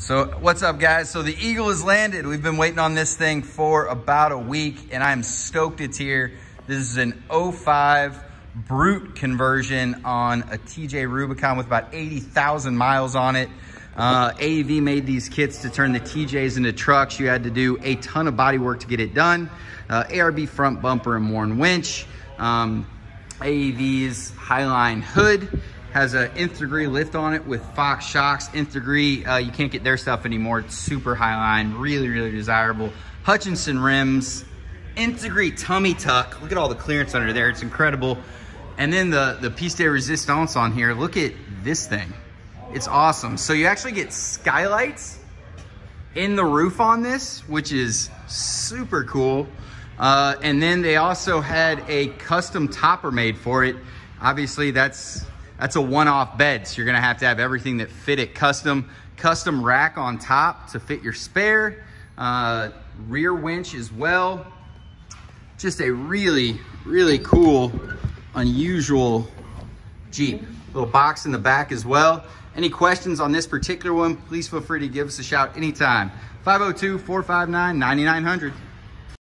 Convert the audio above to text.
So what's up, guys? So the Eagle has landed. We've been waiting on this thing for about a week, and I'm stoked it's here. This is an 05 Brute conversion on a TJ Rubicon with about 80,000 miles on it. AEV made these kits to turn the TJs into trucks. You had to do a ton of body work to get it done. ARB front bumper and worn winch. AEV's Highline hood has an nth degree lift on it with Fox shocks. Nth degree, you can't get their stuff anymore. It's super Highline, really, really desirable. Hutchinson rims, nth degree tummy tuck. Look at all the clearance under there. It's incredible. And then the piece de resistance on here. Look at this thing. It's awesome. So you actually get skylights in the roof on this, which is super cool. And then they also had a custom topper made for it. Obviously that's a one-off bed, so you're gonna have to have everything that fit it custom rack on top to fit your spare, rear winch as well. Just a really, really cool, unusual Jeep. Little box in the back as well. Any questions on this particular one, please feel free to give us a shout anytime. 502-459-9900.